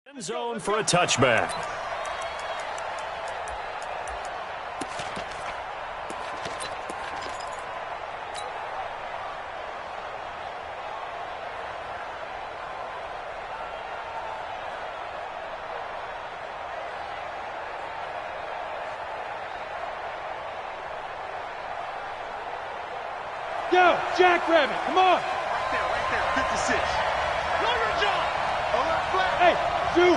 End zone for a touchback. Go, Jackrabbit, come on! Right there, 56. Know your job! Hey, shoot!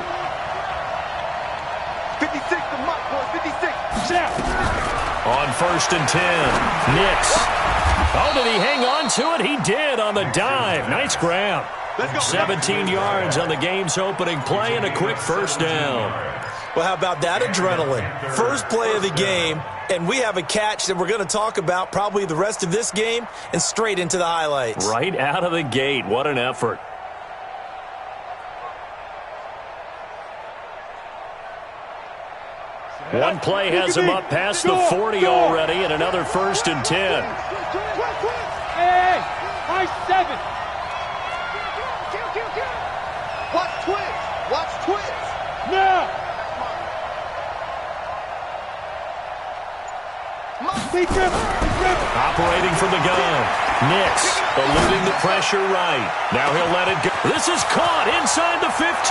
56 to Mike, boy, 56. Shout! On 1st and 10, Nix. Oh, did he hang on to it? He did on the dive. Nice grab. 17 yards on the game's opening play and a quick first down. Well, how about that adrenaline? First play of the game, and we have a catch that we're going to talk about probably the rest of this game and straight into the highlights. Right out of the gate. What an effort. One play has him up past the 40 already, and another 1st and 10. Hey, high 7. Watch twins. Watch twins. Now! Operating from the gun. Nix eluding the pressure right. Now he'll let it go. This is caught inside the 15.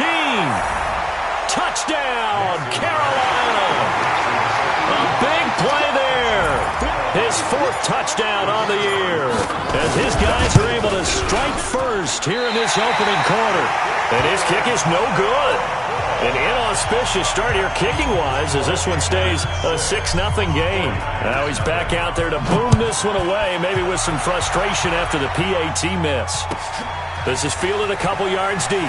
Touchdown, Carolina. A big play there. His 4th touchdown on the year. As his guys are able to strike first here in this opening quarter. And his kick is no good. An inauspicious start here kicking-wise as this one stays a 6-0 game. Now he's back out there to boom this one away, maybe with some frustration after the PAT miss. This is fielded a couple yards deep.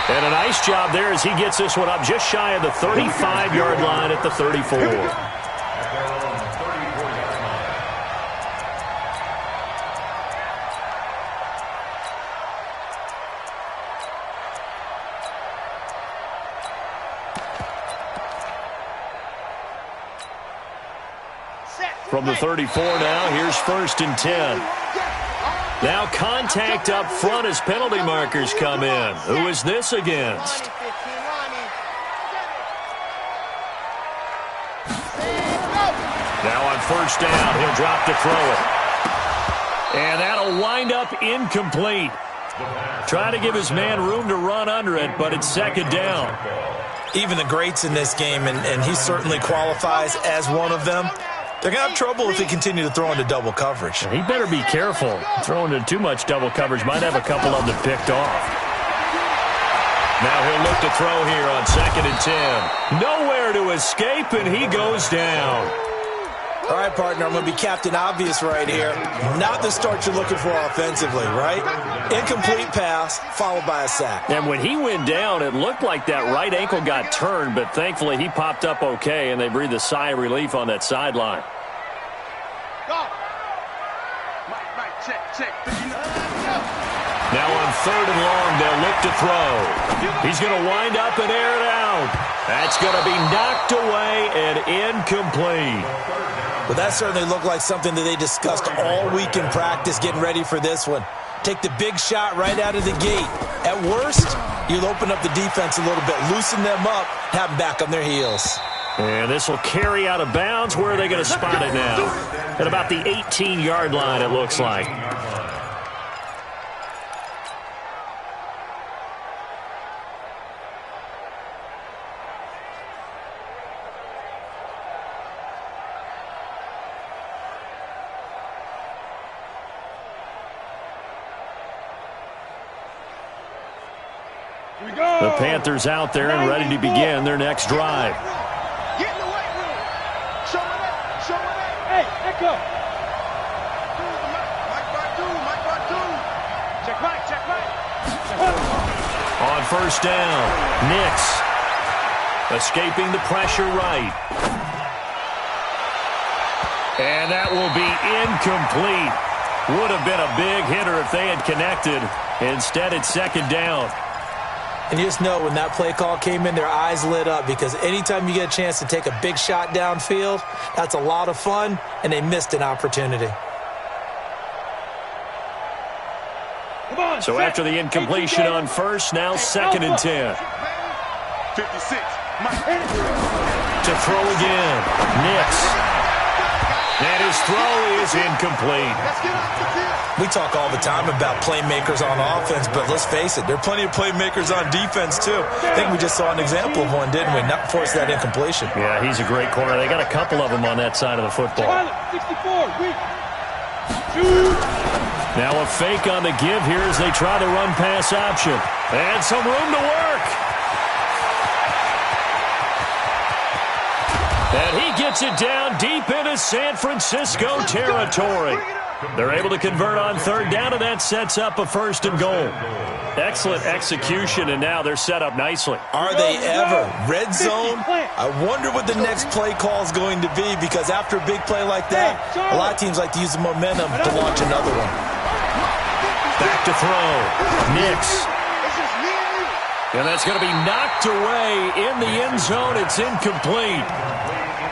And a nice job there as he gets this one up just shy of the 35-yard line at the 34. From the 34 now, here's 1st and 10. Now contact up front as penalty markers come in. Who is this against? Now on 1st down, he'll drop to throw it. And that'll wind up incomplete. Trying to give his man room to run under it, but it's 2nd down. Even the greats in this game, and he certainly qualifies as one of them, they're going to have trouble if they continue to throw into double coverage. He better be careful. Throwing into too much double coverage might have a couple of them picked off. Now he'll look to throw here on 2nd and 10. Nowhere to escape, and he goes down. All right, partner, I'm going to be Captain Obvious right here. Not the start you're looking for offensively, right? Incomplete pass, followed by a sack. And when he went down, it looked like that right ankle got turned, but thankfully he popped up okay, and they breathed a sigh of relief on that sideline. Now on 3rd and long, they'll look to throw. He's going to wind up and air it out. That's going to be knocked away and incomplete. Well, that certainly looked like something that they discussed all week in practice getting ready for this one. Take the big shot right out of the gate. At worst, you'll open up the defense a little bit, loosen them up, have them back on their heels. And this will carry out of bounds. Where are they going to spot it now? At about the 18-yard line, it looks like. The Panthers out there and ready to begin their next drive. Get in the weight room. Show it up. Show it up. Hey, Echo. Mike Bartu. Check Mike. On 1st down, Nix escaping the pressure right. And that will be incomplete. Would have been a big hitter if they had connected. Instead, it's 2nd down. And you just know when that play call came in, their eyes lit up because anytime you get a chance to take a big shot downfield, that's a lot of fun, and they missed an opportunity. So after the incompletion on first, now 2nd and 10. 56. To throw again. Nix. And his throw is incomplete. Let's get off the field. We talk all the time about playmakers on offense, but let's face it, there are plenty of playmakers on defense, too. I think we just saw an example of one, didn't we? Not force that incompletion. Yeah, he's a great corner. They got a couple of them on that side of the football. 64, weak. 2. Now a fake on the give here as they try the run-pass option. And some room to work. And he gets it down deep into San Francisco territory. They're able to convert on 3rd down, and that sets up a 1st and goal. Excellent execution, and now they're set up nicely. Are they ever? Red zone? I wonder what the next play call is going to be, because after a big play like that, a lot of teams like to use the momentum to launch another one. Back to throw. Nix. It's just me and you. And that's going to be knocked away in the end zone. It's incomplete.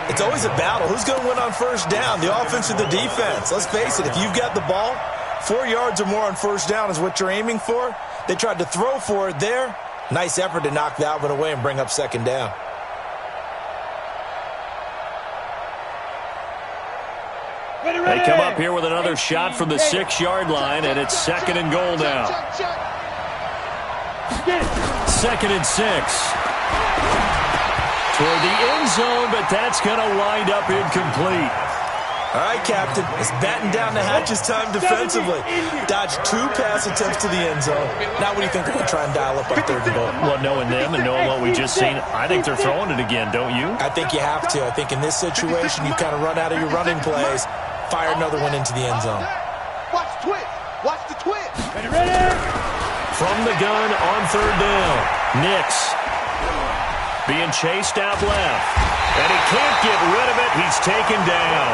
It's always a battle. Who's going to win on 1st down, the offense or the defense? Let's face it, if you've got the ball, 4 yards or more on 1st down is what you're aiming for. They tried to throw for it there. Nice effort to knock that one away and bring up 2nd down. They come up here with another shot from the 6-yard line, and it's 2nd and goal now. 2nd and 6. Toward the end zone, but that's going to wind up incomplete. All right, Captain. It's batten down the hatches time defensively. Dodged 2 pass attempts to the end zone. Now what do you think they're going to try and dial up on 3rd and goal? Well, knowing them and knowing what we just seen, I think they're throwing it again, don't you? I think you have to. I think in this situation, you kind of run out of your running plays, fire another one into the end zone. Watch the twist. Watch the twist. Ready? From the gun on 3rd down. Nix being chased out left. And he can't get rid of it. He's taken down.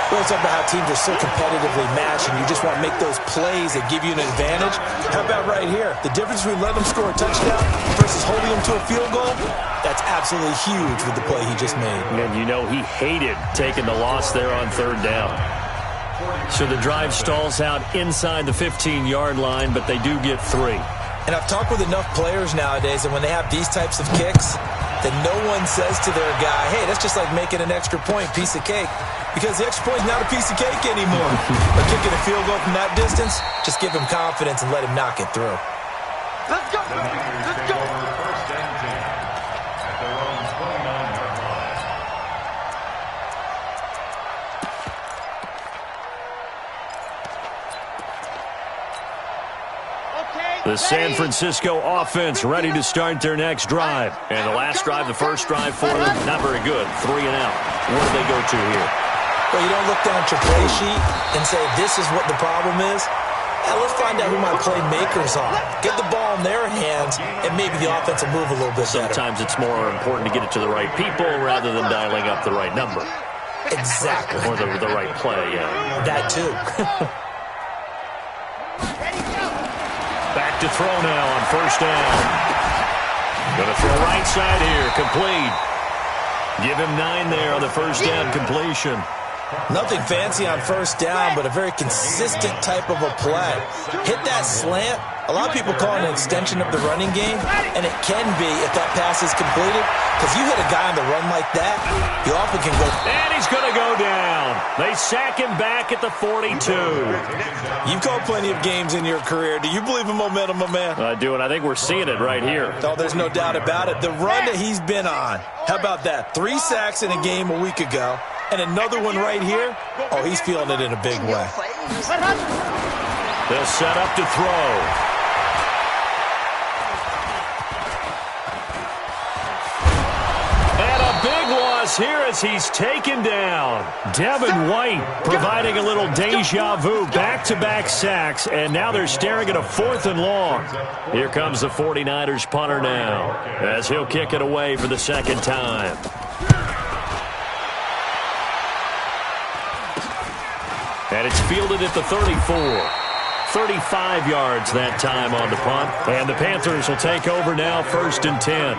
Well, it's about how teams are so competitively matched, and you just want to make those plays that give you an advantage. How about right here? The difference between letting them score a touchdown versus holding them to a field goal, that's absolutely huge with the play he just made. And you know he hated taking the loss there on 3rd down. So the drive stalls out inside the 15-yard line, but they do get 3. And I've talked with enough players nowadays that when they have these types of kicks, that no one says to their guy, hey, that's just like making an extra point, piece of cake. Because the extra point is not a piece of cake anymore. But kicking a field goal from that distance, just give him confidence and let him knock it through. Let's go, baby. Let's go. The San Francisco offense ready to start their next drive. And the last drive, the first drive for them, not very good. 3 and out. Where do they go to here? Well, you don't look down at your play sheet and say, this is what the problem is. Now, let's find out who my playmakers are. Get the ball in their hands, and maybe the offense will move a little bit better. Sometimes it's more important to get it to the right people rather than dialing up the right number. Exactly. Or the right play, yeah. That, too. Back to throw now on 1st down. Going to throw right side here, complete. Give him 9 there on the 1st down completion. Nothing fancy on 1st down, but a very consistent type of a play. Hit that slant. A lot of people call it an extension of the running game, and it can be if that pass is completed, because you hit a guy on the run like that, you often can go. And he's going to go down. They sack him back at the 42. You've called plenty of games in your career. Do you believe in momentum, my man? I do, and I think we're seeing it right here. Oh, there's no doubt about it. The run that he's been on, how about that? 3 sacks in a game a week ago, and another one right here. Oh, he's feeling it in a big way. They'll set up to throw. Here as he's taken down. Devin White providing a little deja vu, back-to-back sacks, and now they're staring at a 4th and long. Here comes the 49ers punter now as he'll kick it away for the 2nd time. And it's fielded at the 34. 35 yards that time on the punt, and the Panthers will take over now, 1st and 10.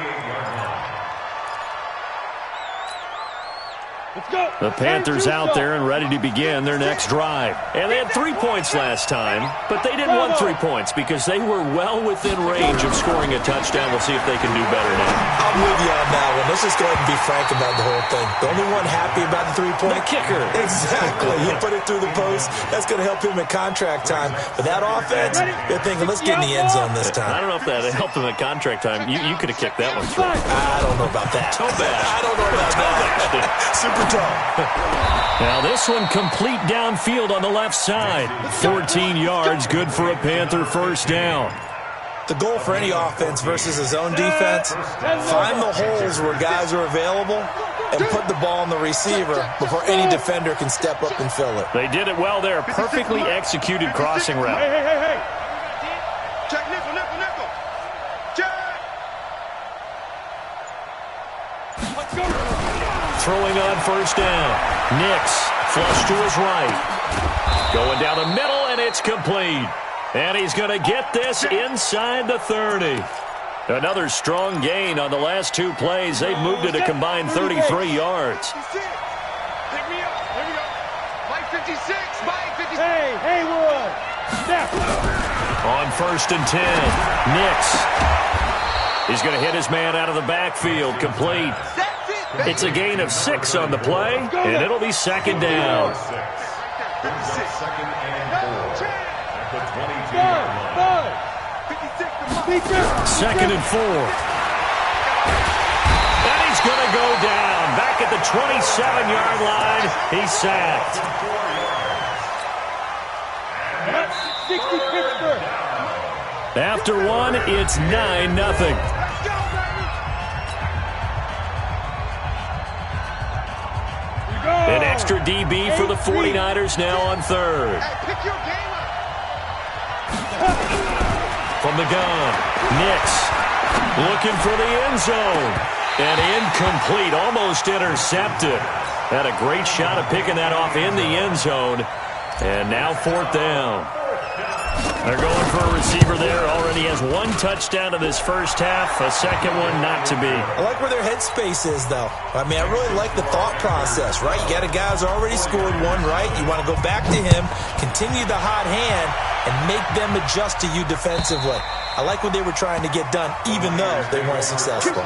Let's go. The Panthers out there and ready to begin their next drive. And they had 3 points last time, but they didn't want 3 points because they were well within range of scoring a touchdown. We'll see if they can do better now. I'm with you on that one. Let's just go ahead and be frank about the whole thing. The only one happy about the 3-point? The kicker. Exactly. He put it through the post. That's going to help him at contract time. But that offense, they're thinking, let's get in the end zone this time. I don't know if that helped him at contract time. You could have kicked that one through. I don't know about that. Toe bash. I don't know about that. Super tall. Now this one complete downfield on the left side. 14 yards, good for a Panther first down. The goal for any offense versus his own defense, find the holes where guys are available and put the ball on the receiver before any defender can step up and fill it. They did it well there. Perfectly executed crossing route. Hey. Check nickel. Check. Let's go. Throwing on first down. Nix, flush to his right. Going down the middle, and it's complete. And he's going to get this inside the 30. Another strong gain on the last 2 plays. They've moved it a combined 33 yards. Here we go. Mike 56. Mike 56. Hey, Haywood. Step. On first and 10, Nix. He's going to hit his man out of the backfield. Complete. That's it. It's a gain of 6 on the play, and it'll be second down. 56. Second and 4. Second and 4. And he's going to go down. Back at the 27-yard line. He's sacked. 60 Pittsburgh. After one, it's 9-0. An extra DB for the 49ers now on third. Pick your game up. From the gun, Nix looking for the end zone. And incomplete, almost intercepted. Had a great shot at picking that off in the end zone. And now fourth down. They're going for a receiver there. Already has 1 touchdown in this first half. A second one not to be. I like where their headspace is, though. I mean, I really like the thought process, right? You got a guy who's already scored 1, right? You want to go back to him, continue the hot hand, and make them adjust to you defensively. I like what they were trying to get done, even though they weren't successful.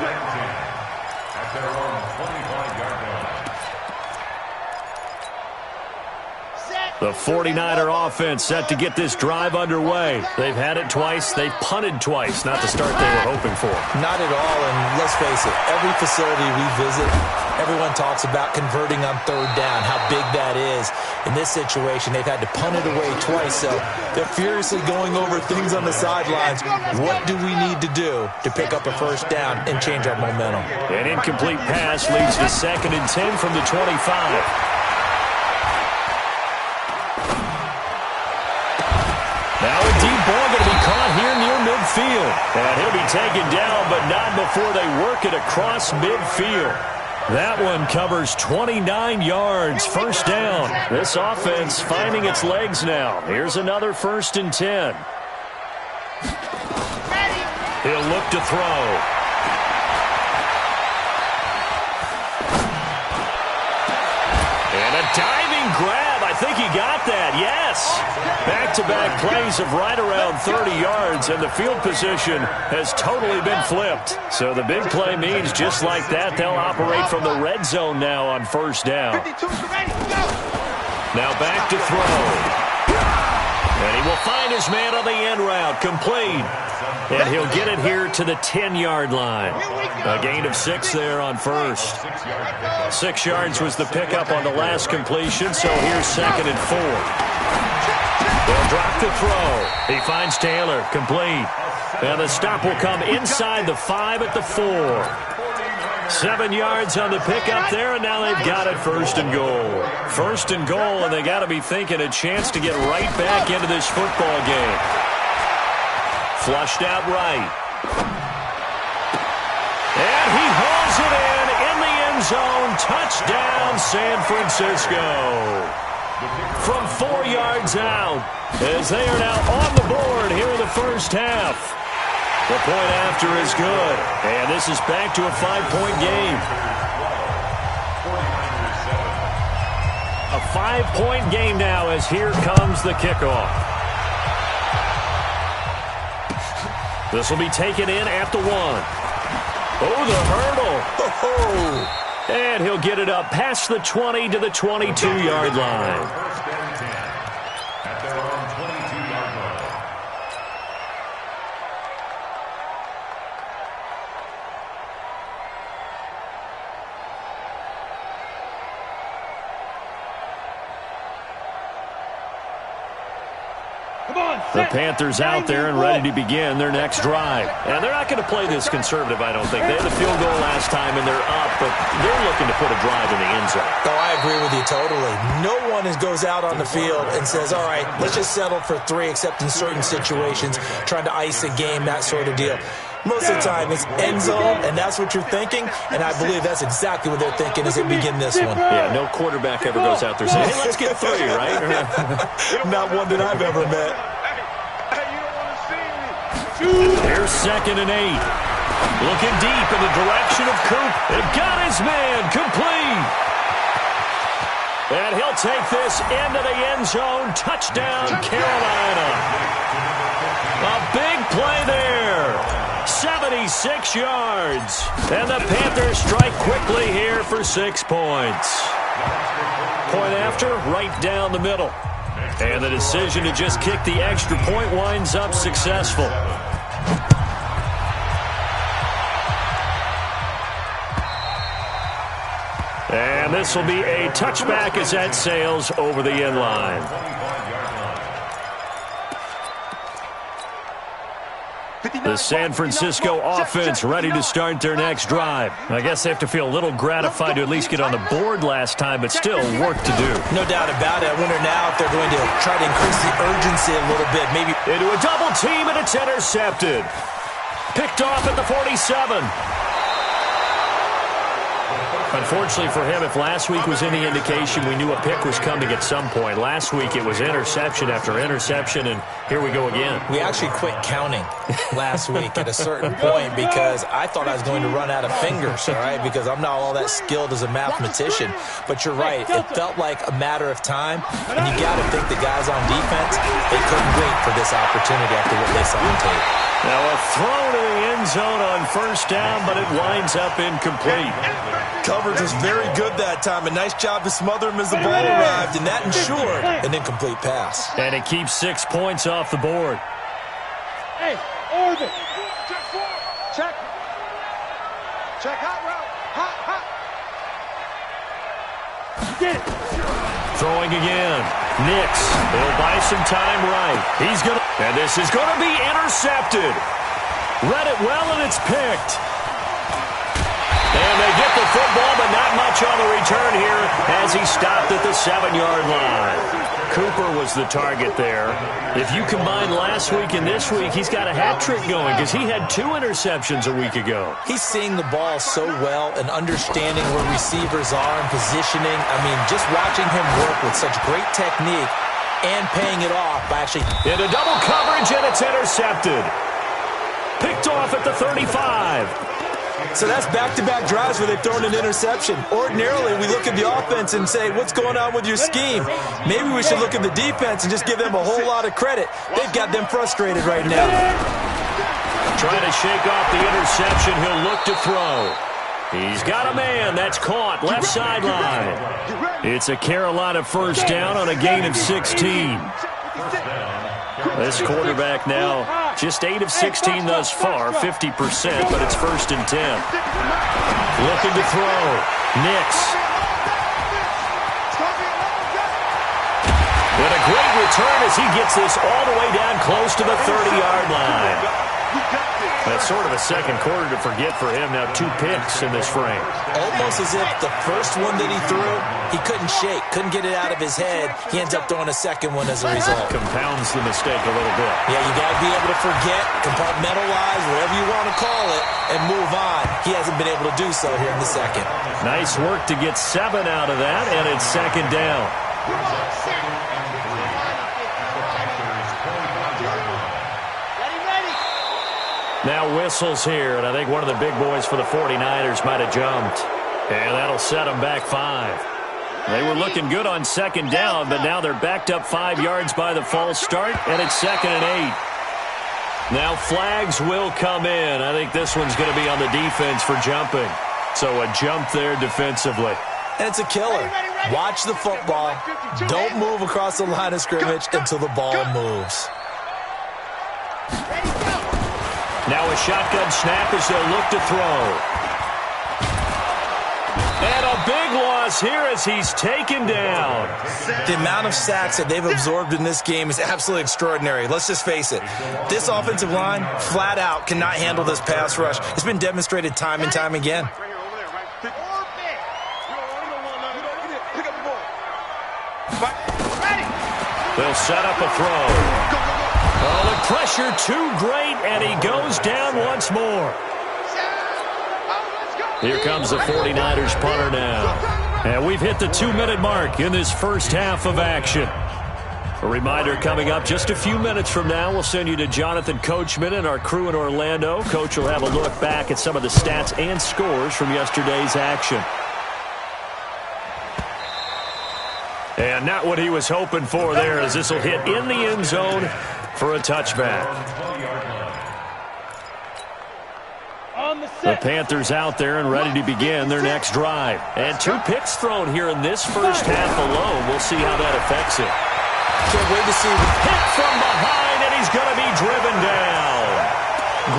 The 49er offense set to get this drive underway. They've had it twice. They've punted twice. Not the start they were hoping for. Not at all, and let's face it, every facility we visit, everyone talks about converting on third down, how big that is. In this situation, they've had to punt it away twice, so they're furiously going over things on the sidelines. What do we need to do to pick up a first down and change our momentum? An incomplete pass leads to second and 10 from the 25. Now a deep ball going to be caught here near midfield. And he'll be taken down, but not before they work it across midfield. That one covers 29 yards. First down. This offense finding its legs now. Here's another first and 10. He'll look to throw. And a diving grab. I think he got that, yes. Back-to-back plays of right around 30 yards, and the field position has totally been flipped. So the big play means just like that, they'll operate from the red zone now on first down. Now back to throw. And he will find his man on the end route, complete. And he'll get it here to the 10-yard line. A gain of 6 there on first. 6 yards was the pickup on the last completion, so here's second and 4. They'll drop the throw. He finds Taylor, complete. And the stop will come inside the 5 at the 4. 7 yards on the pickup there, and now they've got it first and goal. First and goal, and they got to be thinking a chance to get right back into this football game. Flushed out right. And he hauls it in the end zone. Touchdown, San Francisco. From 4 yards out, as they are now on the board here in the first half. The point after is good, and this is back to a 5-point game. 5-point game now as here comes the kickoff. This will be taken in at the 1. Oh, the hurdle. Oh, and he'll get it up past the 20 to the 22-yard line. The Panthers out there and ready to begin their next drive. And they're not going to play this conservative, I don't think. They had the field goal last time, and they're up, but they're looking to put a drive in the end zone. Oh, I agree with you totally. No one goes out on the field and says, all right, let's just settle for 3, except in certain situations, trying to ice a game, that sort of deal. Most of the time, it's end zone, and that's what you're thinking, and I believe that's exactly what they're thinking as they begin this one. Yeah, no quarterback ever goes out there saying, hey, let's get 3, right? Not one that I've ever met. Here's 2nd and 8. Looking deep in the direction of Coop. They've got his man complete. And he'll take this into the end zone. Touchdown, Carolina. A big play there. 76 yards. And the Panthers strike quickly here for 6 points. Point after, right down the middle. And the decision to just kick the extra point winds up successful. And this will be a touchback as that sails over the end line. The San Francisco offense ready to start their next drive. I guess they have to feel a little gratified to at least get on the board last time, but still work to do. No doubt about it. I wonder now if they're going to try to increase the urgency a little bit. Maybe into a double team, and it's intercepted. Picked off at the 47. Unfortunately for him, if last week was any indication, we knew a pick was coming at some point. Last week it was interception after interception, and here we go again. We actually quit counting last week at a certain point because I thought I was going to run out of fingers, all right, because I'm not all that skilled as a mathematician. But you're right. It felt like a matter of time, and you got to think the guys on defense, they couldn't wait for this opportunity after what they saw on tape. Now a throw to the end zone on 1st down, but it winds up incomplete. Coverage was very good that time. A nice job to smother him as the ball arrived, and that ensured an incomplete pass. And it keeps 6 points off the board. Hey, orbit. Check. Check hot route. Hot. Get it. Throwing again. Nix. He'll buy some time right. And this is going to be intercepted. Read it well, and it's picked. And they get the football, but not much on the return here as he stopped at the 7-yard line. Cooper was the target there. If you combine last week and this week, he's got a hat trick going because he had 2 interceptions a week ago. He's seeing the ball so well and understanding where receivers are and positioning. I mean, just watching him work with such great technique and paying it off by actually... Into double coverage, and it's intercepted. Picked off at the 35. So that's back-to-back drives where they've thrown an interception. Ordinarily, we look at the offense and say, what's going on with your scheme? Maybe we should look at the defense and just give them a whole lot of credit. They've got them frustrated right now. Trying to shake off the interception. He'll look to throw. He's got a man. That's caught. Left sideline. It's a Carolina 1st down on a gain of 16. This quarterback now just 8 of 16 thus far, 50%, but it's 1st and 10. Looking to throw. Nix. And a great return as he gets this all the way down close to the 30-yard line. That's sort of a second quarter to forget for him. Now 2 picks in this frame. Almost as if the first one that he threw, he couldn't shake, couldn't get it out of his head. He ends up throwing a second one as a result. Compounds the mistake a little bit. Yeah, you got to be able to forget, compartmentalize, whatever you want to call it, and move on. He hasn't been able to do so here in the second. Nice work to get 7 out of that, and it's 2nd down. Now whistles here, and I think one of the big boys for the 49ers might have jumped. And that'll set them back 5. They were looking good on second down, but now they're backed up 5 yards by the false start, and it's 2nd and 8. Now flags will come in. I think this one's going to be on the defense for jumping. So a jump there defensively. And it's a killer. Watch the football. Don't move across the line of scrimmage until the ball moves. Now a shotgun snap as they'll look to throw. And a big loss here as he's taken down. The amount of sacks that they've absorbed in this game is absolutely extraordinary. Let's just face it. This offensive line, flat out, cannot handle this pass rush. It's been demonstrated time and time again. They'll set up a throw. Oh, the pressure too great, and he goes down once more. Here comes the 49ers punter now. And we've hit the 2-minute mark in this first half of action. A reminder coming up just a few minutes from now. We'll send you to Jonathan Coachman and our crew in Orlando. Coach will have a look back at some of the stats and scores from yesterday's action. And not what he was hoping for there, as this will hit in the end zone for a touchback. The Panthers out there and ready to begin their next drive. And 2 picks thrown here in this first half alone. We'll see how that affects it. Can't wait to see. Hit from behind, and he's going to be driven down.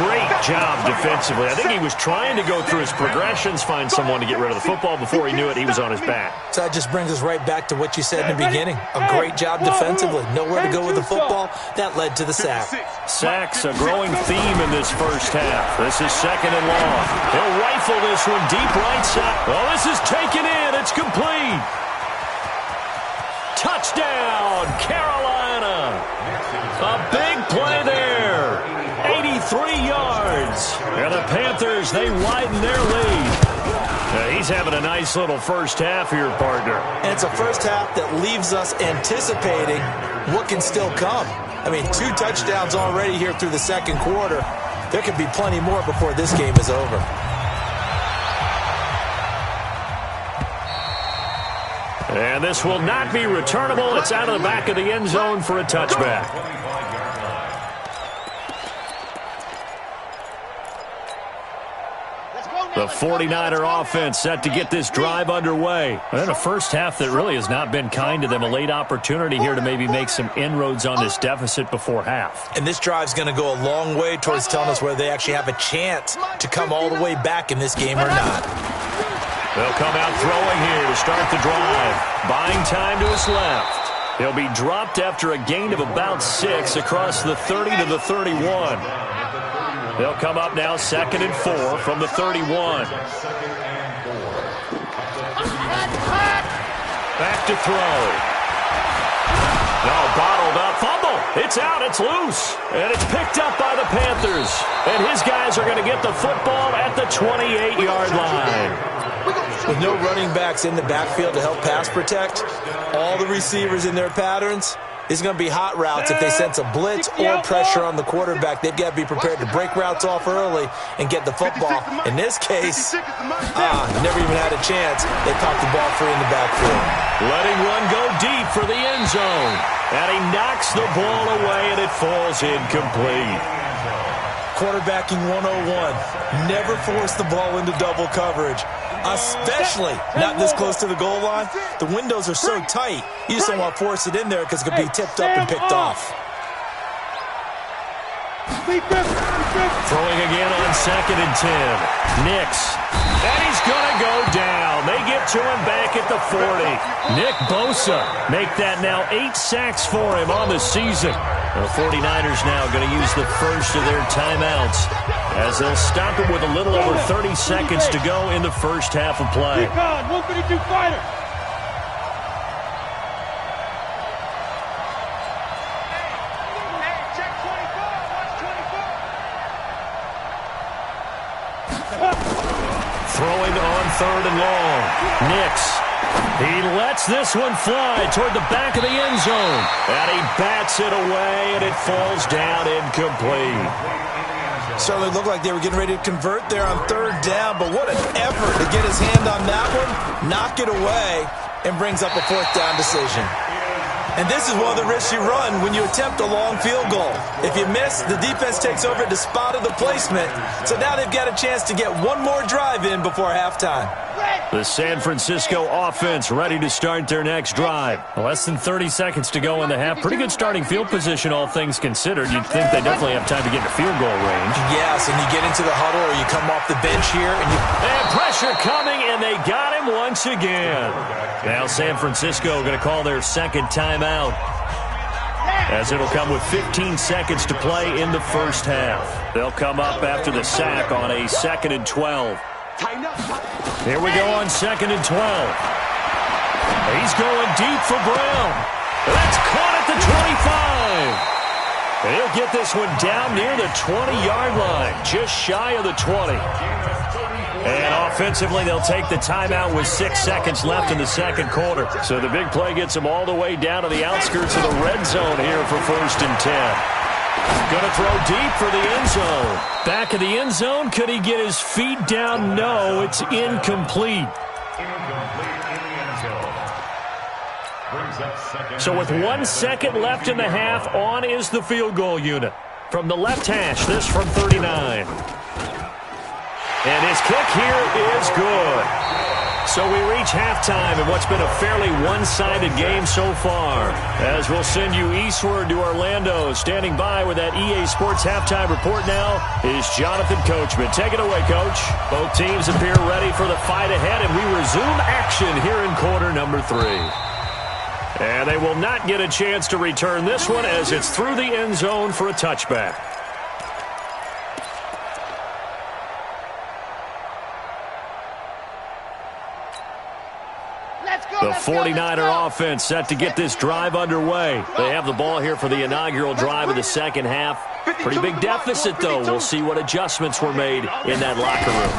Great job defensively. I think he was trying to go through his progressions, find someone to get rid of the football. Before he knew it, he was on his back. So that just brings us right back to what you said in the beginning. A great job defensively. Nowhere to go with the football. That led to the sack. Sacks, a growing theme in this first half. This is 2nd and long. He'll rifle this one deep right side. Oh, this is taken in. It's complete. Touchdown, Carolina. A big play there. 83 yards. And the Panthers, they widen their lead. He's having a nice little first half here, partner. And it's a first half that leaves us anticipating what can still come. I mean, 2 touchdowns already here through the second quarter. There could be plenty more before this game is over. And this will not be returnable. It's out of the back of the end zone for a touchback. The 49er offense set to get this drive underway. And a first half that really has not been kind to them. A late opportunity here to maybe make some inroads on this deficit before half. And this drive's going to go a long way towards telling us whether they actually have a chance to come all the way back in this game or not. They'll come out throwing here to start the drive. Buying time to his left. He'll be dropped after a gain of about 6 across the 30 to the 31. They'll come up now 2nd and 4 from the 31. Back to throw. No, bottled up. Fumble. It's out. It's loose. And it's picked up by the Panthers. And his guys are going to get the football at the 28-yard line. With no running backs in the backfield to help pass protect, all the receivers in their patterns, it's going to be hot routes if they sense a blitz or pressure on the quarterback. They've got to be prepared to break routes off early and get the football. In this case, never even had a chance. They popped the ball free in the backfield. Letting one go deep for the end zone. And he knocks the ball away, and it falls incomplete. Quarterbacking 101. Never force the ball into double coverage, especially not this close to the goal line. The windows are so tight, you just don't want to force it in there because it could be tipped up and picked off. Throwing again on 2nd and 10. Nix. And he's going to go down. They get to him back at the 40. Nick Bosa make that now 8 sacks for him on the season. The 49ers now going to use the first of their timeouts as they'll stop it with a little over 30 seconds to go in the first half of play. Keep on, 152 fighter. Throwing on 3rd and long. Nix. He lets this one fly toward the back of the end zone. And he bats it away, and it falls down incomplete. Certainly looked like they were getting ready to convert there on 3rd down, but what an effort to get his hand on that one, knock it away, and brings up a fourth down decision. And this is one of the risks you run when you attempt a long field goal. If you miss, the defense takes over at the spot of the placement. So now they've got a chance to get one more drive in before halftime. The San Francisco offense ready to start their next drive. Less than 30 seconds to go in the half. Pretty good starting field position, all things considered. You'd think they definitely have time to get into field goal range. Yes, and you get into the huddle or you come off the bench here. And pressure coming, and they got him once again. Now San Francisco going to call their second timeout, as it'll come with 15 seconds to play in the first half. They'll come up after the sack on a 2nd and 12. Here we go on 2nd and 12. He's going deep for Brown. That's caught at the 25. And he'll get this one down near the 20-yard line, just shy of the 20. And offensively, they'll take the timeout with 6 seconds left in the second quarter. So the big play gets them all the way down to the outskirts of the red zone here for 1st and 10. Going to throw deep for the end zone. Back of the end zone. Could he get his feet down? No, it's incomplete. So with 1 second left in the half, on is the field goal unit. From the left hash, this from 39. And his kick here is good. So we reach halftime in what's been a fairly one-sided game so far. As we'll send you eastward to Orlando. Standing by with that EA Sports halftime report now is Jonathan Coachman. Take it away, Coach. Both teams appear ready for the fight ahead, and we resume action here in quarter number 3. And they will not get a chance to return this one as it's through the end zone for a touchback. The 49er offense set to get this drive underway. They have the ball here for the inaugural drive of the second half. Pretty big deficit, though. We'll see what adjustments were made in that locker room.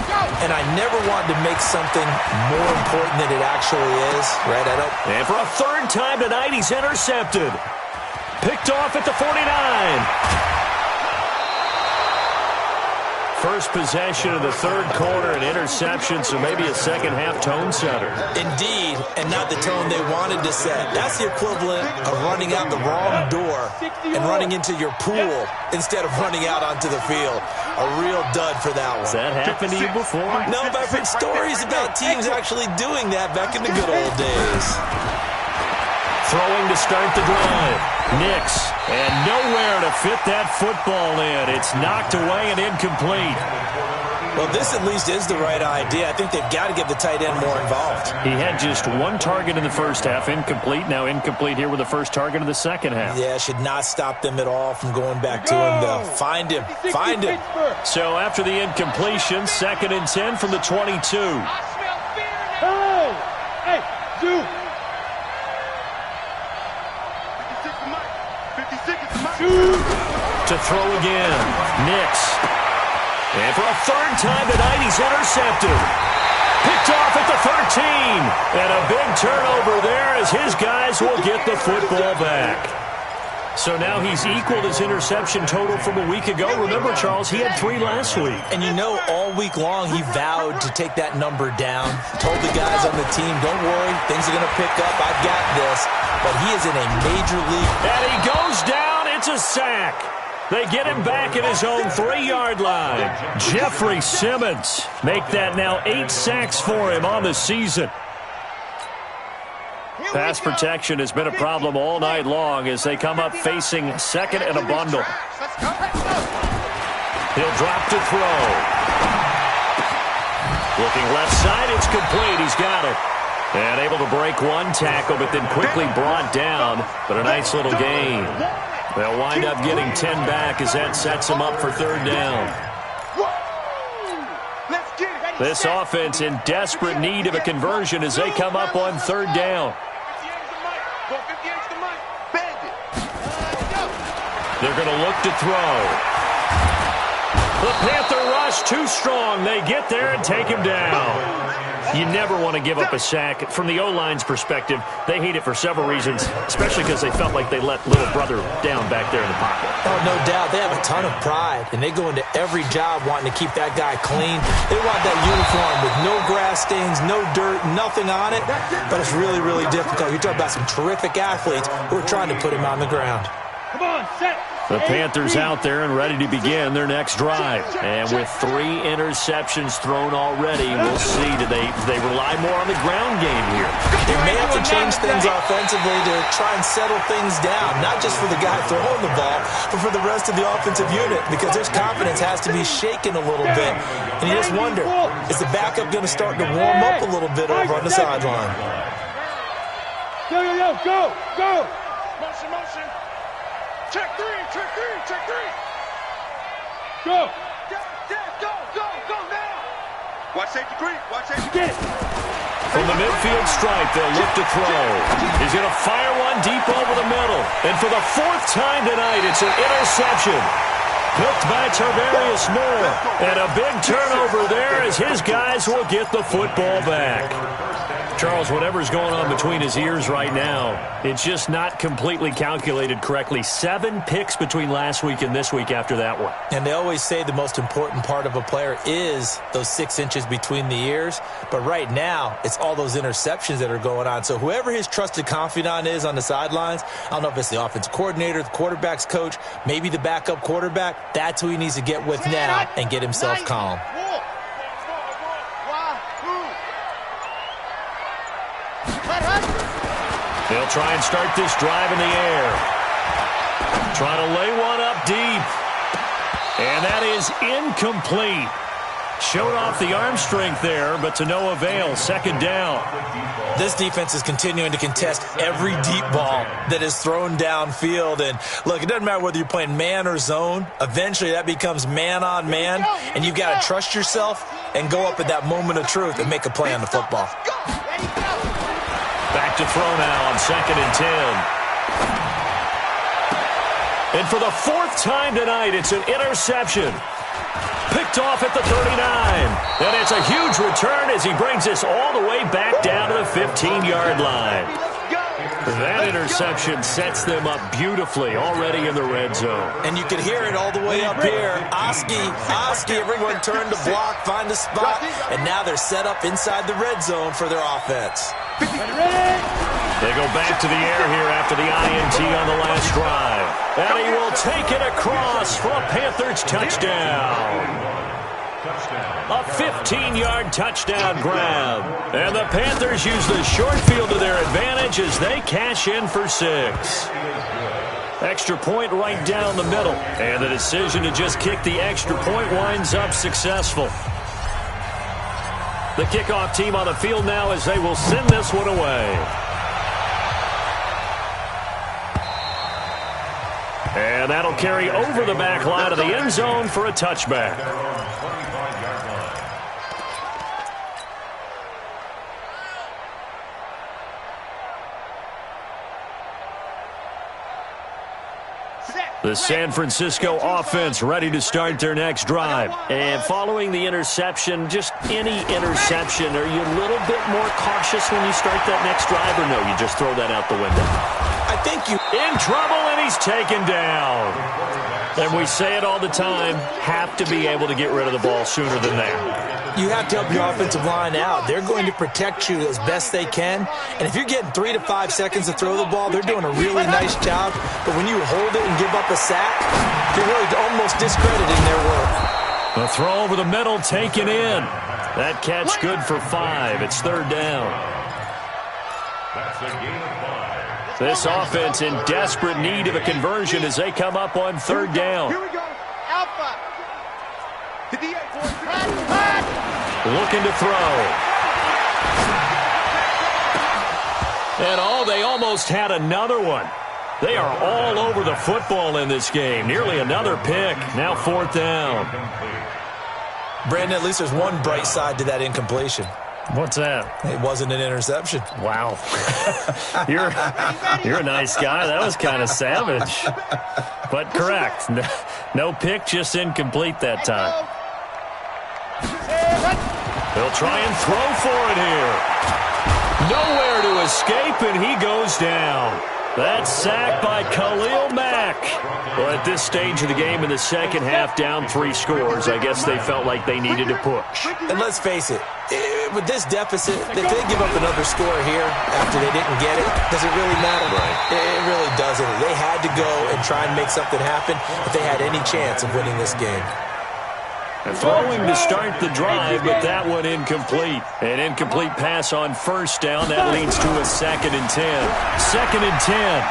And I never wanted to make something more important than it actually is. Right, Edo? And for a third time tonight, he's intercepted. Picked off at the 49. First possession of the third quarter, an interception, so maybe a second-half tone setter. Indeed, and not the tone they wanted to set. That's the equivalent of running out the wrong door and running into your pool instead of running out onto the field. A real dud for that one. Has that happened to you before? No, but I've heard stories about teams actually doing that back in the good old days. Throwing to start the drive. Nix, and nowhere to fit that football in. It's knocked away and incomplete. Well, this at least is the right idea. I think they've got to get the tight end more involved. He had just one target in the first half, incomplete. Now incomplete here with the first target of the second half. Yeah, should not stop them at all from going back to him, though. Find him. Find him. So after the incompletion, 2nd and 10 from the 22. Hey, dude. To throw again. Nix. And for a third time tonight, he's intercepted. Picked off at the 13. And a big turnover there as his guys will get the football back. So now he's equaled his interception total from a week ago. Remember, Charles, he had 3 last week. And you know, all week long he vowed to take that number down. Told the guys on the team, don't worry, things are going to pick up. I've got this. But he is in a major league. And he goes down. It's a sack. They get him back at his own 3-yard line. Jeffrey Simmons make that now 8 sacks for him on the season. Pass protection has been a problem all night long as they come up facing 2nd and a bundle. He'll drop to throw. Looking left side, it's complete. He's got it. And able to break one tackle, but then quickly brought down. But a nice little gain. They'll wind up getting 10 back as that sets them up for 3rd down. This offense in desperate need of a conversion as they come up on 3rd down. They're going to look to throw. The Panther rush too strong. They get there and take him down. You never want to give up a sack. From the O-line's perspective, they hate it for several reasons, especially because they felt like they let little brother down back there in the pocket. Oh, no doubt. They have a ton of pride, and they go into every job wanting to keep that guy clean. They want that uniform with no grass stains, no dirt, nothing on it, but it's really, really difficult. You're talking about some terrific athletes who are trying to put him on the ground. Come on, set. The Panthers out there and ready to begin their next drive. And with 3 interceptions thrown already, we'll see. Do they rely more on the ground game here? They may have to change things offensively to try and settle things down, not just for the guy throwing the ball, but for the rest of the offensive unit, because their confidence has to be shaken a little bit. And you just wonder, is the backup going to start to warm up a little bit over on the sideline? Go, go! Motion. Check three. Go! Go now! Watch safety creep. Get it! From the midfield stripe, they'll look to throw. He's going to fire one deep over the middle. And for the 4th time tonight, it's an interception. Picked by Tarvarius Moore. And a big turnover there as his guys will get the football back. Charles, whatever's going on between his ears right now, it's just not completely calculated correctly. 7 picks between last week and this week after that one. And they always say the most important part of a player is those 6 inches between the ears. But right now, it's all those interceptions that are going on. So whoever his trusted confidant is on the sidelines, I don't know if it's the offensive coordinator, the quarterback's coach, maybe the backup quarterback, that's who he needs to get with now and get himself calm. They'll try and start this drive in the air. Trying to lay one up deep. And that is incomplete. Showed off the arm strength there, but to no avail. 2nd down. This defense is continuing to contest every deep ball that is thrown downfield. And, look, it doesn't matter whether you're playing man or zone. Eventually, that becomes man on man. And you've got to trust yourself and go up at that moment of truth and make a play on the football. Back to throw now on 2nd and 10. And for the 4th time tonight, it's an interception. Picked off at the 39. And it's a huge return as he brings this all the way back down to the 15-yard line. That interception sets them up beautifully already in the red zone. And you can hear it all the way up here. Oski, everyone turned to block, find a spot, and now they're set up inside the red zone for their offense. They go back to the air here after the INT on the last drive. And he will take it across for a Panthers touchdown. A 15-yard touchdown grab. And the Panthers use the short field to their advantage as they cash in for 6. Extra point right down the middle. And the decision to just kick the extra point winds up successful. The kickoff team on the field now as they will send this one away. And that'll carry over the back line of the end zone for a touchback. The San Francisco offense ready to start their next drive. And following the interception, just any interception, are you a little bit more cautious when you start that next drive, or no, you just throw that out the window? I think you... In trouble, and he's taken down. And we say it all the time, have to be able to get rid of the ball sooner than that. You have to help your offensive line out. They're going to protect you as best they can. And if you're getting 3 to 5 seconds to throw the ball, they're doing a really nice job. But when you hold it and give up a sack, you're really almost discrediting their work. A throw over the middle taken in. That catch good for 5. It's 3rd down. This offense in desperate need of a conversion as they come up on 3rd down. Here we go. Alpha. Hit the 8, boys. Looking to throw. And they almost had another one. They are all over the football in this game. Nearly another pick. Now 4th down. Brandon, at least there's one bright side to that incompletion. What's that? It wasn't an interception. Wow. You're a nice guy. That was kind of savage. But correct. No pick, just incomplete that time. He'll try and throw for it here. Nowhere to escape, and he goes down. That's sacked by Khalil Mack. Well, at this stage of the game in the second half, down 3 scores, I guess they felt like they needed to push. And let's face it, with this deficit, if they give up another score here after they didn't get it, does it really matter? Right. It really doesn't. They had to go and try and make something happen if they had any chance of winning this game. Throwing to start the drive, but that one incomplete. An incomplete pass on first down. That leads to a 2nd and 10. 2nd and 10.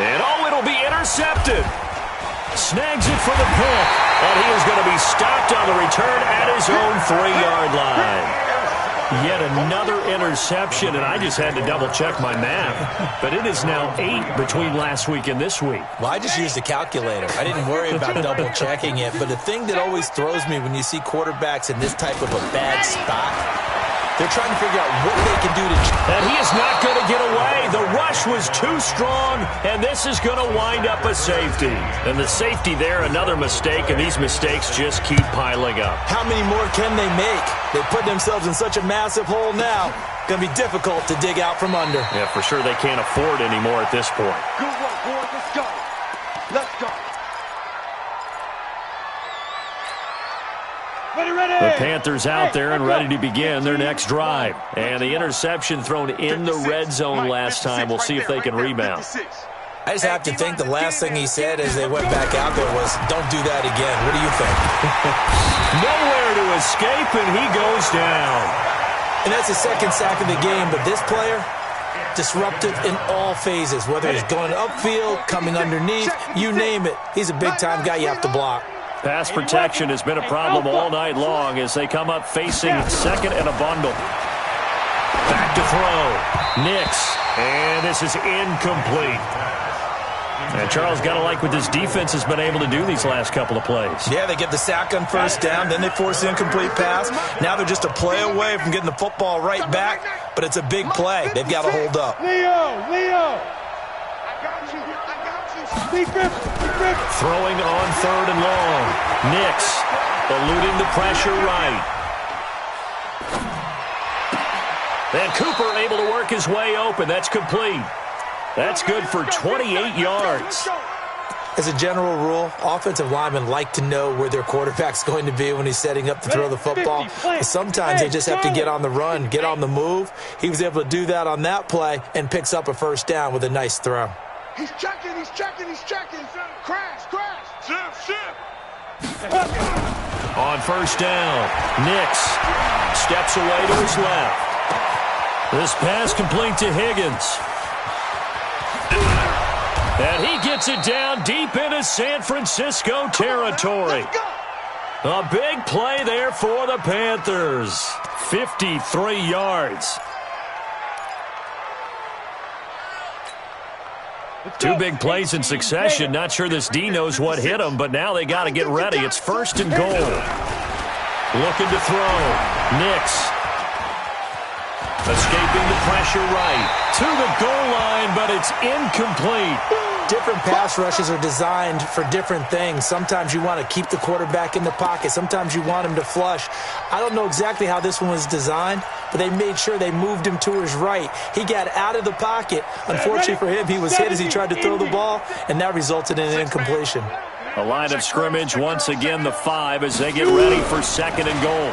And it'll be intercepted. Snags it for the pick. And he is going to be stopped on the return at his own 3-yard line. Yet another interception, and I just had to double-check my math. But it is now 8 between last week and this week. Well, I just used a calculator. I didn't worry about double-checking it. But the thing that always throws me when you see quarterbacks in this type of a bad spot, they're trying to figure out what they can do to... And he is not going to get away. The rush was too strong, and this is going to wind up a safety. And the safety there, another mistake, and these mistakes just keep piling up. How many more can they make? They put themselves in such a massive hole now. Going to be difficult to dig out from under. Yeah, for sure they can't afford anymore at this point. Good work, boys. Let's go. Let's go. The Panthers out there and ready to begin their next drive. And the interception thrown in the red zone last time. We'll see if they can rebound. I just have to think the last thing he said as they went back out there was, don't do that again. What do you think? Nowhere to escape, and he goes down. And that's the 2nd sack of the game, but this player, disruptive in all phases, whether it's going upfield, coming underneath, you name it. He's a big-time guy you have to block. Pass protection has been a problem all night long as they come up facing 2nd and a bundle. Back to throw. Nix. And this is incomplete. And Charles got to like what this defense has been able to do these last couple of plays. Yeah, they get the sack on first down, then they force the incomplete pass. Now they're just a play away from getting the football right back, but it's a big play. They've got to hold up. Leo! Throwing on 3rd and long. Nix eluding the pressure right. And Cooper able to work his way open. That's complete. That's good for 28 yards. As a general rule, offensive linemen like to know where their quarterback's going to be when he's setting up to throw the football. But sometimes they just have to get on the run, get on the move. He was able to do that on that play and picks up a first down with a nice throw. He's checking. Crash. Shift. On first down, Nix steps away to his left. This pass complete to Higgins. And he gets it down deep into San Francisco territory. A big play there for the Panthers. 53 yards. 2 big plays in succession. Not sure this D knows what hit him, but now they got to get ready. It's 1st and goal. Looking to throw. Nix. Escaping the pressure right. To the goal line, but it's incomplete. Different pass rushes are designed for different things. Sometimes you want to keep the quarterback in the pocket. Sometimes you want him to flush. I don't know exactly how this one was designed, but they made sure they moved him to his right. He got out of the pocket. Unfortunately for him, he was hit as he tried to throw the ball, and that resulted in an incompletion. A line of scrimmage, once again the 5 as they get ready for 2nd and goal.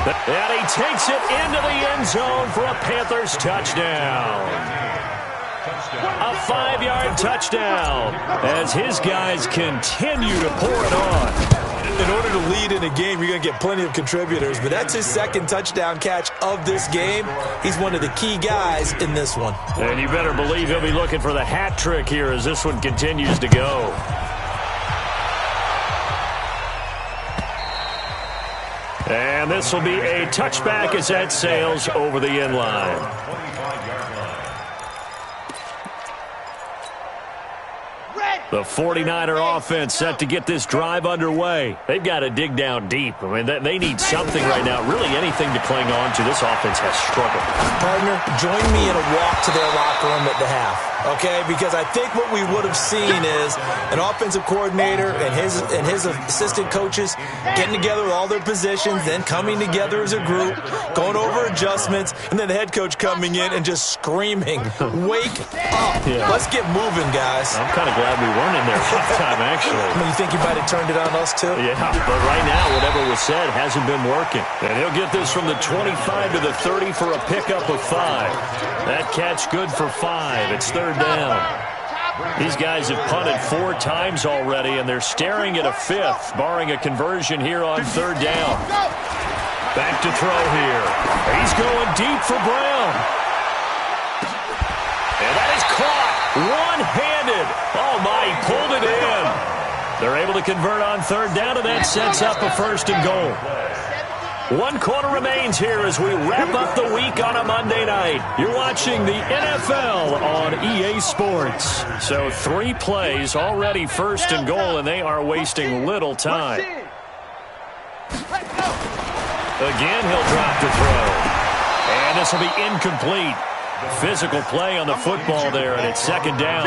And he takes it into the end zone for a Panthers touchdown. A 5-yard touchdown as his guys continue to pour it on. In order to lead in a game, you're going to get plenty of contributors, but that's his 2nd touchdown catch of this game. He's one of the key guys in this one. And you better believe he'll be looking for the hat trick here as this one continues to go. And this will be a touchback as that sails over the end line. Red. The 49er offense set to get this drive underway. They've got to dig down deep. I mean, they need something right now, really anything to cling on to. This offense has struggled. Partner, join me in a walk to their locker room at the half, okay? Because I think what we would have seen is an offensive coordinator and his assistant coaches getting together with all their positions, then coming together as a group, going over adjustments, and then the head coach coming in and just screaming, "Wake up. Yeah. Let's get moving, guys." I'm kind of glad we weren't in there halftime, actually. You think you might have turned it on us, too? Yeah, but right now, whatever was said hasn't been working. And he'll get this from the 25 to the 30 for a pickup of 5. That catch good for 5. It's third down. These guys have punted 4 times already, and they're staring at a 5th, barring a conversion here on third down. Back to throw here. He's going deep for Brown. And that is caught one-handed. Oh, my, he pulled it in. They're able to convert on third down, and that sets up a first and goal. 1 quarter remains here as we wrap up the week on a Monday night. You're watching the NFL on EA Sports. So 3 plays already first and goal, and they are wasting little time. Again, he'll drop to throw. And this will be incomplete. Physical play on the football there, and it's second down.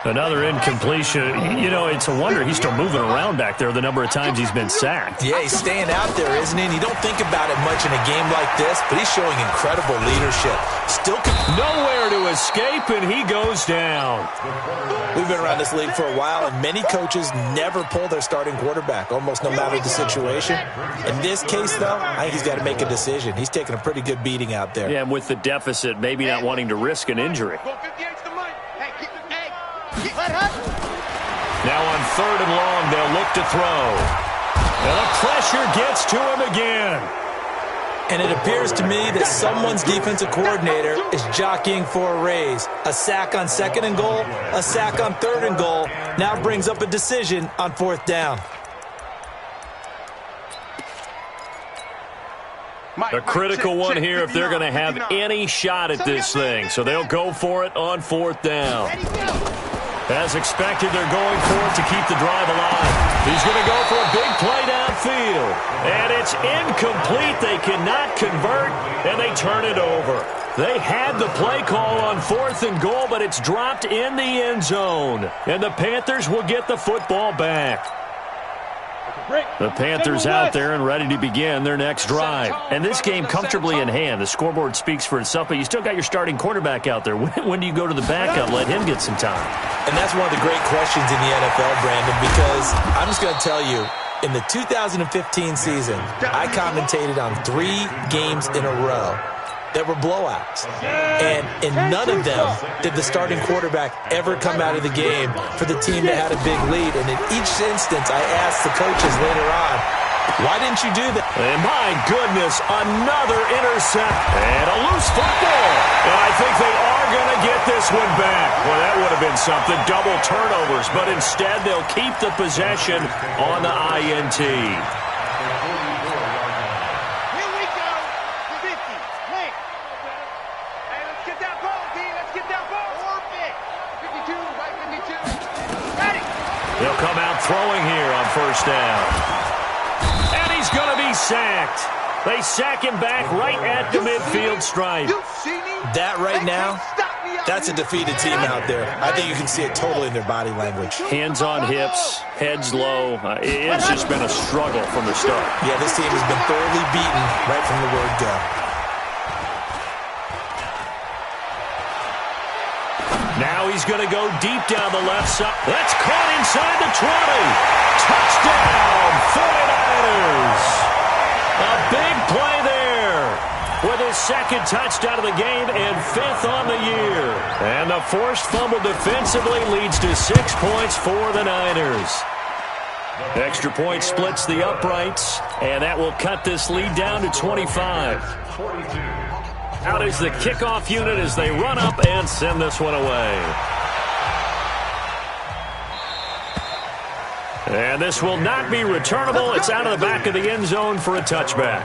Another incompletion. You know, it's a wonder he's still moving around back there the number of times he's been sacked. Yeah, he's staying out there, isn't he? And you don't think about it much in a game like this, but he's showing incredible leadership. Still nowhere to escape, and he goes down. We've been around this league for a while, and many coaches never pull their starting quarterback, almost no matter the situation. In this case, though, I think he's got to make a decision. He's taking a pretty good beating out there. Yeah, and with the deficit, maybe not wanting to risk an injury. Now on third and long, they'll look to throw. And the pressure gets to him again. And it appears to me that someone's defensive coordinator is jockeying for a raise. A sack on second and goal, a sack on third and goal. Now brings up a decision on fourth down. A critical one here if they're going to have any shot at this thing. So they'll go for it on fourth down. As expected, they're going for it to keep the drive alive. He's going to go for a big play downfield. And it's incomplete. They cannot convert, and they turn it over. They had the play call on fourth and goal, but it's dropped in the end zone. And the Panthers will get the football back. The Panthers out there and ready to begin their next drive. And this game comfortably in hand. The scoreboard speaks for itself, but you still got your starting quarterback out there. When do you go to the backup? Let him get some time. And that's one of the great questions in the NFL, Brandon, because I'm just going to tell you, in the 2015 season, I commentated on 3 games in a row that were blowouts. And in none of them did the starting quarterback ever come out of the game for the team that had a big lead. And in each instance, I asked the coaches later on, why didn't you do that? And my goodness, another intercept. And a loose football. And I think they are going to get this one back. Well, that would have been something. Double turnovers. But instead, they'll keep the possession on the INT. They'll come out throwing here on first down. And he's going to be sacked. They sack him back right at the midfield stripe. That right now, that's a defeated team out there. I think you can see it totally in their body language. Hands on hips, heads low. It's just been a struggle from the start. Yeah, this team has been thoroughly beaten right from the word go. Now he's going to go deep down the left side. That's caught inside the 20. Touchdown, 49ers. A big play there with his second touchdown of the game and 5th on the year. And the forced fumble defensively leads to 6 points for the Niners. Extra point splits the uprights, and that will cut this lead down to 25. Out is the kickoff unit as they run up and send this one away. And this will not be returnable. It's out of the back of the end zone for a touchback.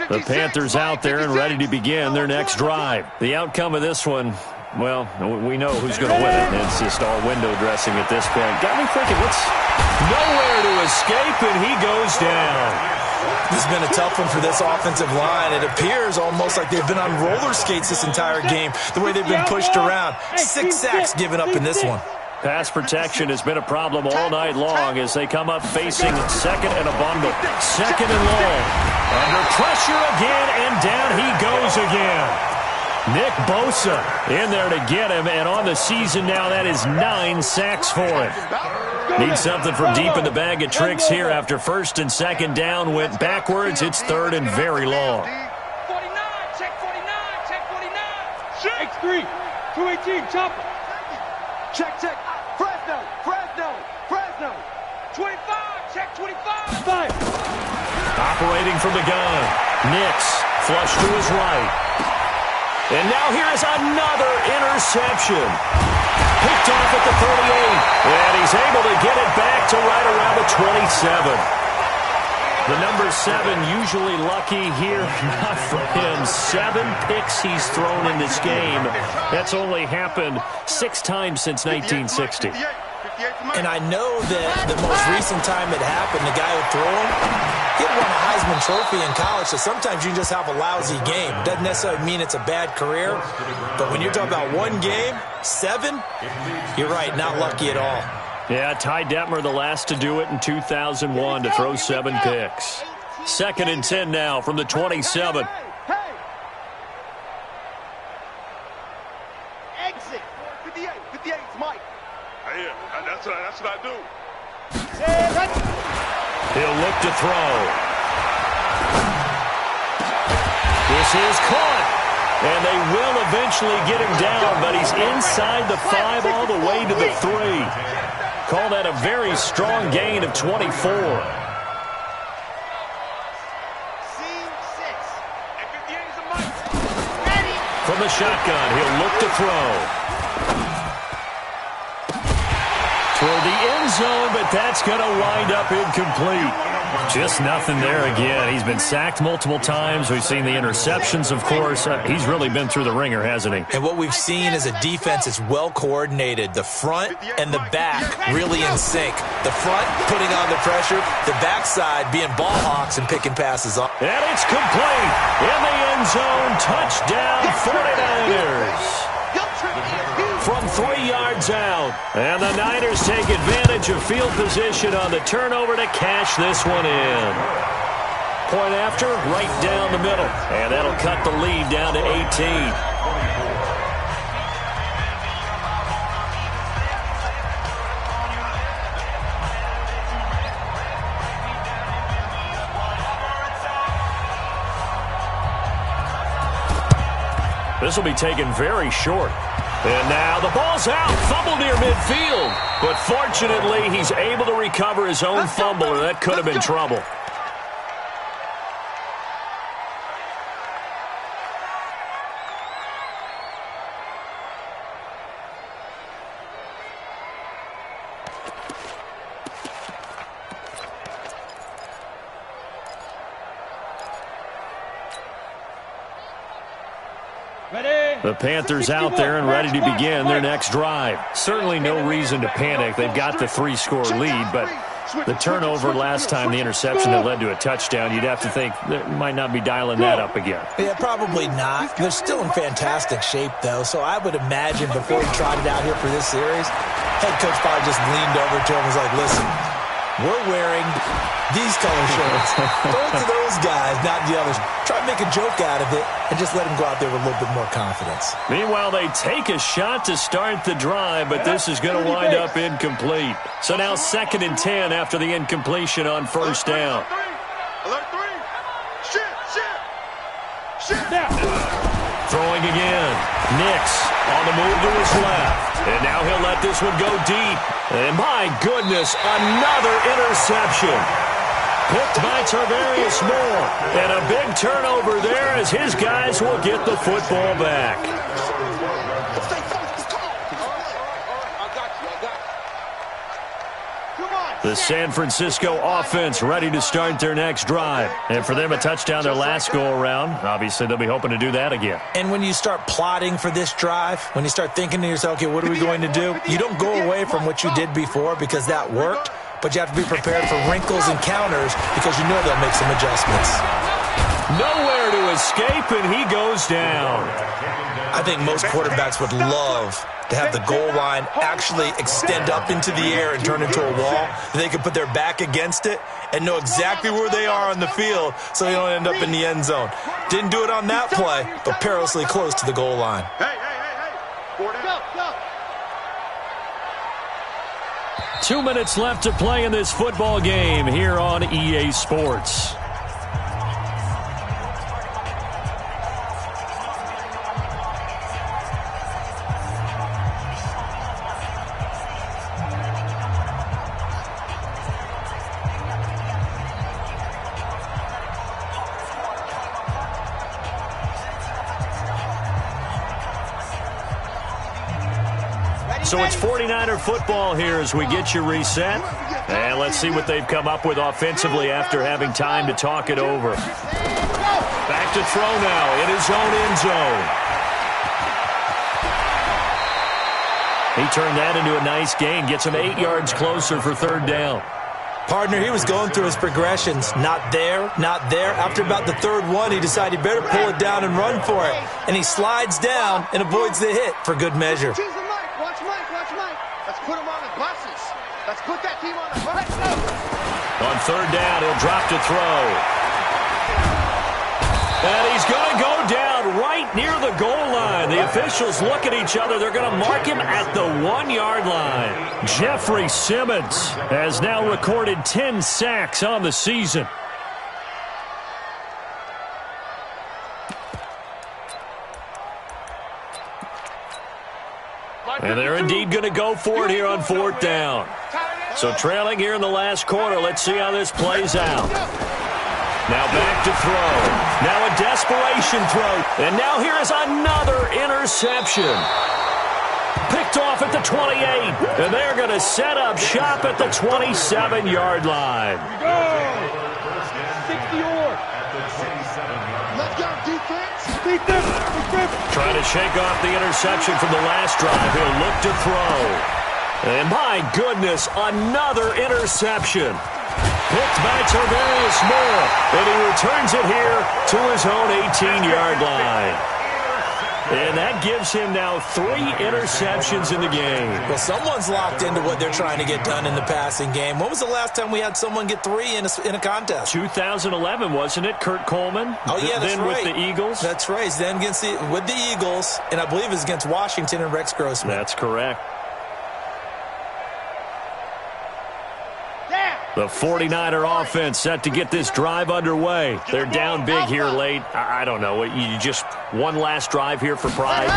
The Panthers out there and ready to begin their next drive. The outcome of this one, well, we know who's going to win it. It's just all window dressing at this point. Got me thinking, what's nowhere to escape, and he goes down. This has been a tough one for this offensive line. It appears almost like they've been on roller skates this entire game, the way they've been pushed around. 6 sacks given up in this one. Pass protection has been a problem all night long as they come up facing second and a bundle. Second and long. Under pressure again, and down he goes again. Nick Bosa in there to get him, and on the season now, that is 9 sacks for him. Needs something from deep in the bag of tricks here after first and second down went backwards. It's third and very long. 49, check 49, check 49. X3, 218, chopper. Check. Fresno. 25, check 25. 5. Operating from the gun. Nix flush to his right. And now here is another interception. Picked off at the 38. And he's able to get it back to right around the 27. The number 7 usually lucky here. Not for him. 7 picks he's thrown in this game. That's only happened 6 times since 1960. And I know that the most recent time it happened, the guy who threw him, he had won a Heisman Trophy in college, so sometimes you just have a lousy game. Doesn't necessarily mean it's a bad career, but when you're talking about one game, 7, you're right, not lucky at all. Yeah, Ty Detmer the last to do it in 2001 to throw 7 picks. Second and 10 now from the 27. Exit. 58, Mike. That's what I do. He'll look to throw. This is caught. And they will eventually get him down, but he's inside the 5 all the way to the 3. Call that a very strong gain of 24. From the shotgun, he'll look to throw. Toward the end zone, but that's going to wind up incomplete. Just nothing there again. He's been sacked multiple times. We've seen the interceptions, of course. He's really been through the ringer, hasn't he? And what we've seen is a defense that's well coordinated. The front and the back really in sync. The front putting on the pressure, the backside being ball hawks and picking passes off. And it's complete. In the end zone, touchdown 49ers. From 3 yards out. And the Niners take advantage of field position on the turnover to cash this one in. Point after, right down the middle. And that'll cut the lead down to 18. This will be taken very short. And now the ball's out. Fumble near midfield. But fortunately, he's able to recover his own fumble, or that could have been trouble. The Panthers out there and ready to begin their next drive. Certainly no reason to panic. They've got the 3-score lead, but the turnover last time, the interception that led to a touchdown, you'd have to think they might not be dialing that up again. Yeah, probably not. They're still in fantastic shape, though, so I would imagine before he trotted out here for this series, head coach probably just leaned over to him and was like, listen, we're wearing these color shirts. Throw it to those guys, not the others. Try to make a joke out of it and just let them go out there with a little bit more confidence. Meanwhile, they take a shot to start the drive, but this is going to wind up incomplete. So now 2nd and 10 after the incompletion on first down. Alert 3. Shit. Throwing again. Nix on the move to his left. And now he'll let this one go deep. And my goodness, another interception. Picked by Tarvarius Moore. And a big turnover there as his guys will get the football back. The San Francisco offense ready to start their next drive. And for them, a touchdown their last go-around. Obviously, they'll be hoping to do that again. And when you start plotting for this drive, when you start thinking to yourself, okay, what are we going to do? You don't go away from what you did before because that worked, but you have to be prepared for wrinkles and counters because you know they'll make some adjustments. Nowhere to escape, and he goes down. I think most quarterbacks would love to have the goal line actually extend up into the air and turn into a wall. They can put their back against it and know exactly where they are on the field so they don't end up in the end zone. Didn't do it on that play, but perilously close to the goal line. Hey. 2 minutes left to play in this football game here on EA Sports. So it's 49er football here as we get you reset. And let's see what they've come up with offensively after having time to talk it over. Back to throw now in his own end zone. He turned that into a nice gain. Gets him 8 yards closer for third down. Partner, he was going through his progressions. Not there, not there. After about the third one, he decided he better pull it down and run for it. And he slides down and avoids the hit for good measure. Let's put him on the buses. Let's put that team on the bus. On third down, he'll drop to throw. And he's going to go down right near the goal line. The officials look at each other. They're going to mark him at the 1-yard line. Jeffrey Simmons has now recorded 10 sacks on the season. And they're indeed going to go for it here on fourth down. So trailing here in the last quarter. Let's see how this plays out. Now back to throw. Now a desperation throw. And now here is another interception. Picked off at the 28. And they're going to set up shop at the 27-yard line. 60-yard. Let's go, defense. Trying to shake off the interception from the last drive. He'll look to throw. And my goodness, another interception. Picked by Tarvarius Moore. And he returns it here to his own 18-yard line. And that gives him now 3 interceptions in the game. Well, someone's locked into what they're trying to get done in the passing game. When was the last time we had someone get 3 in a contest? 2011, wasn't it? Kurt Coleman? Oh, yeah, that's then right. With the Eagles? That's right. Then with the Eagles, and I believe it's against Washington and Rex Grossman. That's correct. The 49er offense set to get this drive underway. They're down big here late. I don't know. You just one last drive here for pride?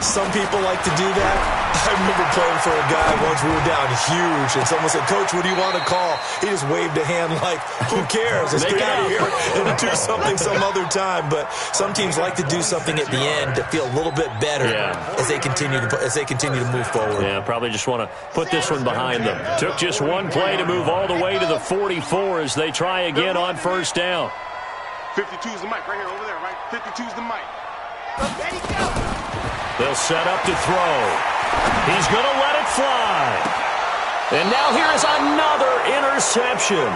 Some people like to do that. I remember playing for a guy once. We were down huge, and someone said, "Coach, what do you want to call?" He just waved a hand like, who cares? Let's get out of here and do something some other time. But some teams like to do something at the end to feel a little bit better as they continue to move forward. Yeah, probably just want to put this one behind them. Took just one play to move all the way to the 44 as they try again on first down. 52's the mic right here, over there, right? 52's the mic. Ready, go. They'll set up to throw. He's going to let it fly. And now here is another interception.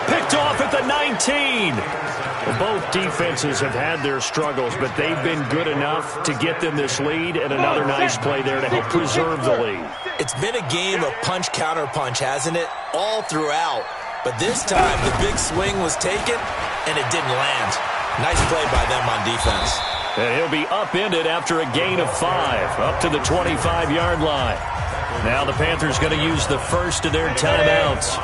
Picked off at the 19. Well, both defenses have had their struggles, but they've been good enough to get them this lead, and another nice play there to help preserve the lead. It's been a game of punch-counter-punch, hasn't it? All throughout. But this time, the big swing was taken, and it didn't land. Nice play by them on defense. And he'll be upended after a gain of 5, up to the 25-yard line. Now the Panthers going to use the first of their timeouts.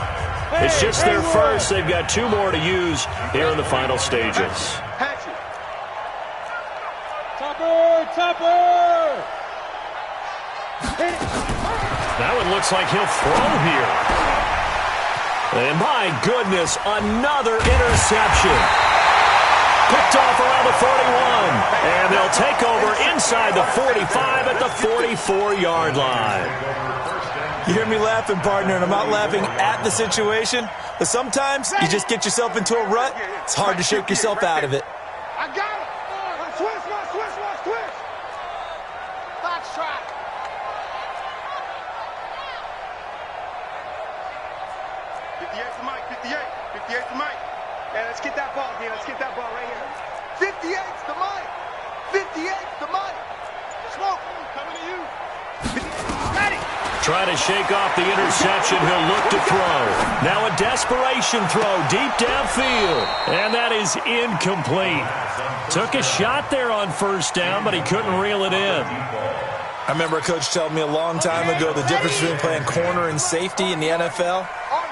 It's just their first. They've got 2 more to use here in the final stages. Topper! That one looks like he'll throw here. And my goodness, another interception. Picked off around the 41. And they'll take over inside the 45 at the 44-yard line. You hear me laughing, partner, and I'm not laughing at the situation, but sometimes you just get yourself into a rut. It's hard to shake yourself out of it. I got it. Switch, switch. Box track. 58 to Mike, 58 to Mike. Yeah, let's get that ball, man. Let's get that ball right here. 58's the Mike. 58's the Mike. Smoke, coming to you. Ready. Trying to shake off the interception. He'll look to throw. Now a desperation throw deep downfield. And that is incomplete. Took a shot there on first down, but he couldn't reel it in. I remember a coach telling me a long time ago the difference between playing corner and safety in the NFL.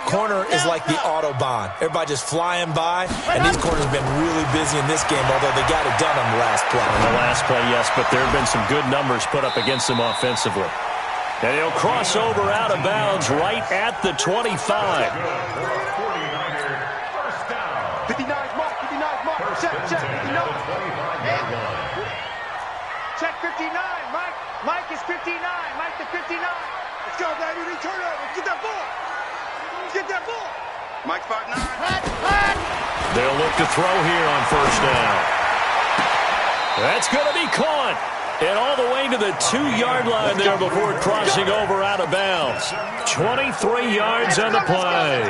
Corner is like the Autobahn. Everybody just flying by, and these corners have been really busy in this game, although they got it done on the last play. On the last play, yes, but there have been some good numbers put up against them offensively. And he'll cross over out of bounds right at the 25. 59's mark, 59's mark. Check, 59. Check 59, Mike. Mike is 59. Mike to 59. Let's go, baby. Return over. Get that ball. Get that ball. Mike's 5'9". They'll look to throw here on first down. That's going to be caught. And all the way to the 2-yard line there before crossing over out of bounds. 23 yards on the play.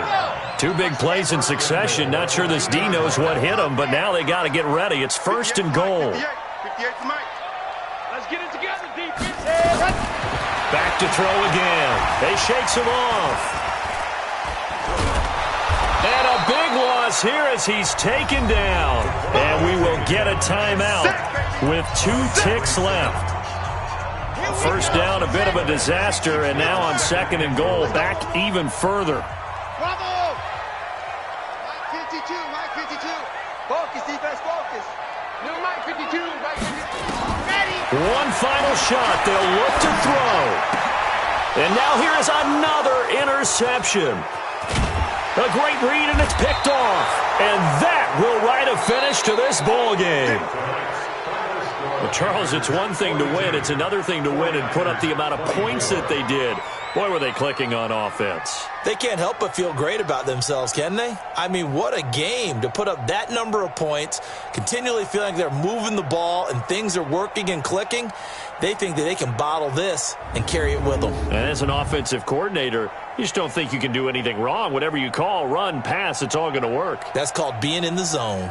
2 big plays in succession. Not sure this D knows what hit him, but now they got to get ready. It's first and goal. 58 to Mike. Let's get it together, defense. Back to throw again. They shakes him off. And a big loss here as he's taken down. And we will get a timeout with 2 ticks left. First down, a bit of a disaster, and now on second and goal, back even further. Bravo! Mike 52, Mike 52. Focus, defense, focus. New Mike 52, Mike 52. Ready! One final shot. They'll look to throw. And now here is another interception. A great read, and it's picked off. And that will write a finish to this ball game. Well, Charles, it's one thing to win. It's another thing to win and put up the amount of points that they did. Boy, were they clicking on offense. They can't help but feel great about themselves, can they? I mean, what a game to put up that number of points, continually feeling like they're moving the ball and things are working and clicking. They think that they can bottle this and carry it with them. And as an offensive coordinator, you just don't think you can do anything wrong. Whatever you call, run, pass, it's all going to work. That's called being in the zone.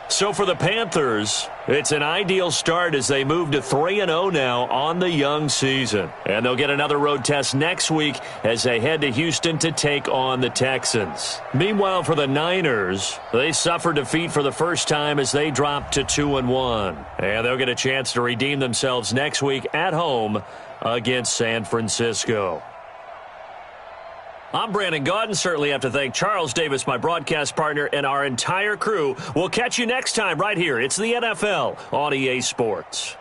So for the Panthers, it's an ideal start as they move to 3-0 now on the young season. And they'll get another road test next week as they head to Houston to take on the Texans. Meanwhile, for the Niners, they suffered defeat for the first time as they dropped to 2-1. And they'll get a chance to redeem themselves next week at home against San Francisco. I'm Brandon Gaudin. Certainly have to thank Charles Davis, my broadcast partner, and our entire crew. We'll catch you next time right here. It's the NFL on EA Sports.